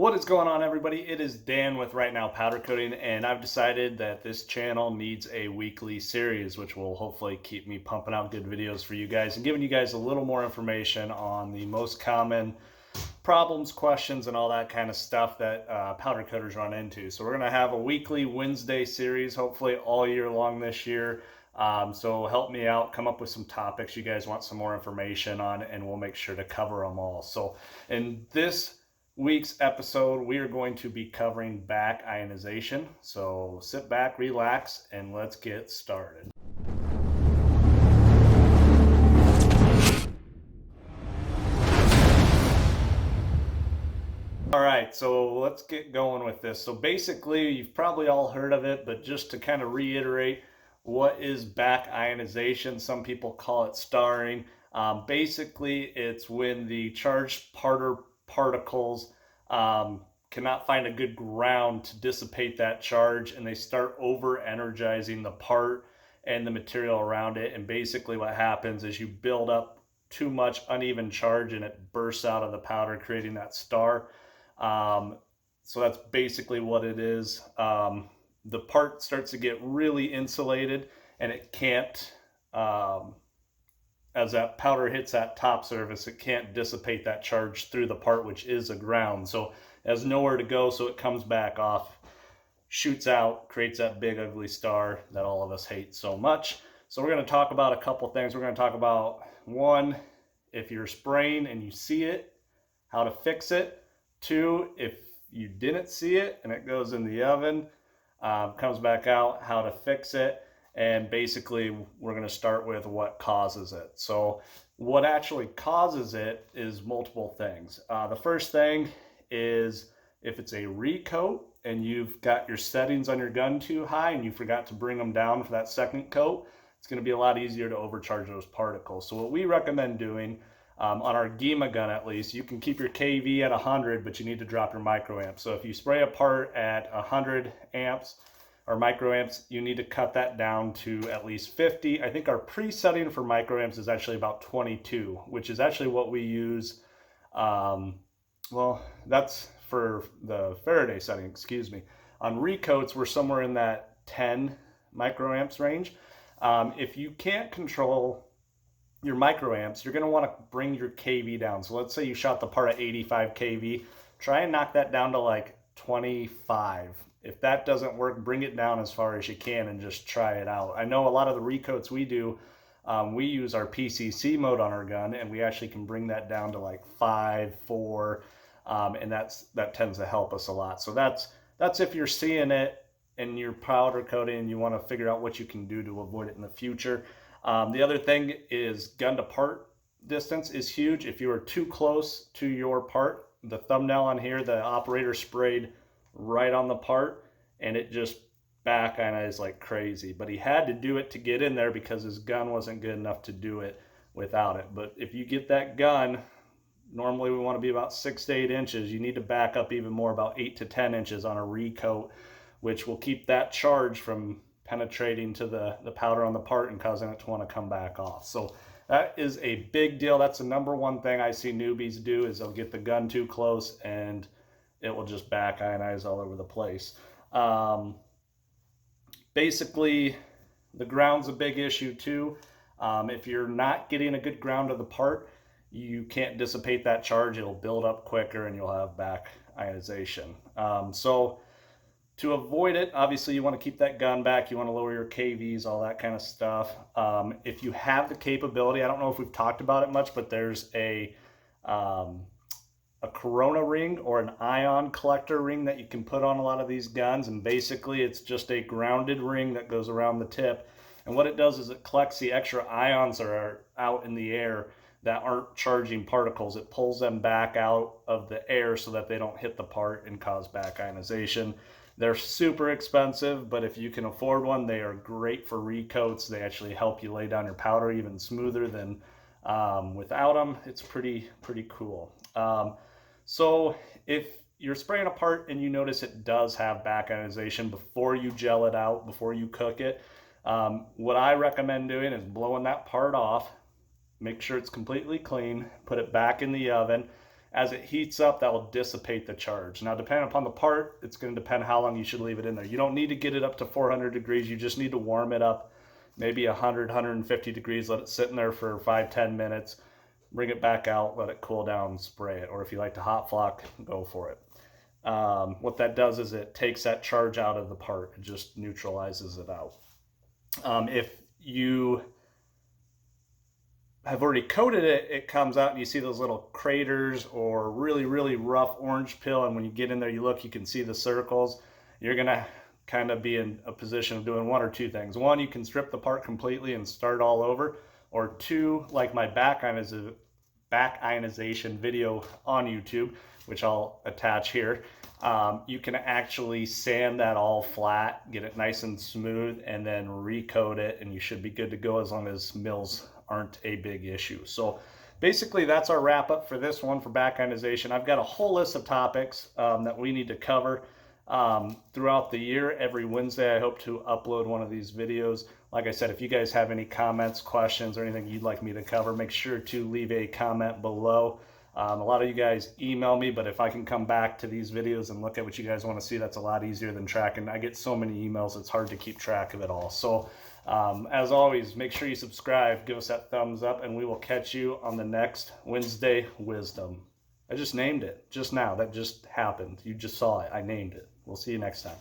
What is going on, everybody? It is Dan with Right Now Powder Coating, and I've decided that this channel needs a weekly series, which will hopefully keep me pumping out good videos for you guys and giving you guys a little more information on the most common problems, questions, and all that kind of stuff that powder coaters run into. So we're going to have a weekly Wednesday series, hopefully all year long this year. So help me out, come up with some topics you guys want some more information on, and we'll make sure to cover them all. So in this week's episode, we are going to be covering back ionization. So sit back, relax, and let's get started. All right, so let's get going with this. So basically, you've probably all heard of it, but just to kind of reiterate, what is back ionization? Some people call it starring. Basically, it's when the charged particles cannot find a good ground to dissipate that charge, and they start over energizing the part and the material around it. And basically what happens is you build up too much uneven charge and it bursts out of the powder, creating that star. So that's basically what it is. The part starts to get really insulated, and it can't, as that powder hits that top surface, it can't dissipate that charge through the part, which is a ground. So it has nowhere to go, so it comes back off, shoots out, creates that big ugly star that all of us hate so much. So we're going to talk about a couple things. We're going to talk about, one, if you're spraying and you see it, how to fix it. Two, if you didn't see it and it goes in the oven, comes back out, how to fix it. And basically, we're going to start with what causes it. So what actually causes it is multiple things. The first thing is if it's a recoat and you've got your settings on your gun too high and you forgot to bring them down for that second coat, it's going to be a lot easier to overcharge those particles. So what we recommend doing, on our GEMA gun at least, you can keep your KV at 100, but you need to drop your microamps. So if you spray a part at 100 amps or microamps, you need to cut that down to at least 50. I think our pre-setting for microamps is actually about 22, which is actually what we use. Well, that's for the Faraday setting, excuse me. On recoats, we're somewhere in that 10 microamps range. If you can't control your microamps, you're going to want to bring your KV down. So let's say you shot the part at 85 KV, try and knock that down to like 25. If that doesn't work, bring it down as far as you can and just try it out. I know a lot of the recoats we do, we use our PCC mode on our gun, and we actually can bring that down to like 5, 4, and that tends to help us a lot. So that's if you're seeing it and you're powder coating and you want to figure out what you can do to avoid it in the future. The other thing is gun to part distance is huge. If you are too close to your part, the thumbnail on here, the operator sprayed right on the part and it just back ionized like crazy. But he had to do it to get in there because his gun wasn't good enough to do it without it. But if you get that gun, normally we want to be about 6 to 8 inches. You need to back up even more, about 8 to 10 inches on a recoat, which will keep that charge from penetrating to the powder on the part and causing it to want to come back off. So that is a big deal. That's the number one thing I see newbies do, is they'll get the gun too close and it will just back ionize all over the place. Basically, the ground's a big issue too. If you're not getting a good ground of the part, you can't dissipate that charge. It'll build up quicker and you'll have back ionization. So to avoid it, obviously you want to keep that gun back. You want to lower your KVs, all that kind of stuff. If you have the capability, I don't know if we've talked about it much, but there's a corona ring or an ion collector ring that you can put on a lot of these guns. And basically it's just a grounded ring that goes around the tip. And what it does is it collects the extra ions that are out in the air that aren't charging particles. It pulls them back out of the air so that they don't hit the part and cause back ionization. They're super expensive, but if you can afford one, they are great for recoats. They actually help you lay down your powder even smoother than without them. It's pretty cool. So if you're spraying a part and you notice it does have back ionization, before you gel it out, before you cook it, what I recommend doing is blowing that part off, make sure it's completely clean, put it back in the oven, As it heats up, that will dissipate the charge. Now, depending upon the part, it's going to depend how long you should leave it in there. You don't need to get it up to 400 degrees. You just need to warm it up, maybe 100, 150 degrees. Let it sit in there for 5-10 minutes. Bring it back out, let it cool down, and spray it. Or if you like to hot flock, go for it. What that does is it takes that charge out of the part. It just neutralizes it out. If you have already coated it, it comes out and you see those little craters or really, really rough orange peel. And when you get in there, you look, you can see the circles. You're going to kind of be in a position of doing one or two things. One, you can strip the part completely and start all over. Or two, like my back ionization video on YouTube, which I'll attach here, you can actually sand that all flat, get it nice and smooth, and then recoat it, and you should be good to go as long as mills aren't a big issue. So basically that's our wrap up for this one for back ionization. I've got a whole list of topics that we need to cover throughout the year. Every Wednesday I hope to upload one of these videos. Like I said, if you guys have any comments, questions, or anything you'd like me to cover, make sure to leave a comment below. A lot of you guys email me, but if I can come back to these videos and look at what you guys want to see, that's a lot easier than tracking. I get so many emails, it's hard to keep track of it all. So as always, make sure you subscribe, give us that thumbs up, and we will catch you on the next Wednesday Wisdom. I just named it just now. That just happened. You just saw it. I named it. We'll see you next time.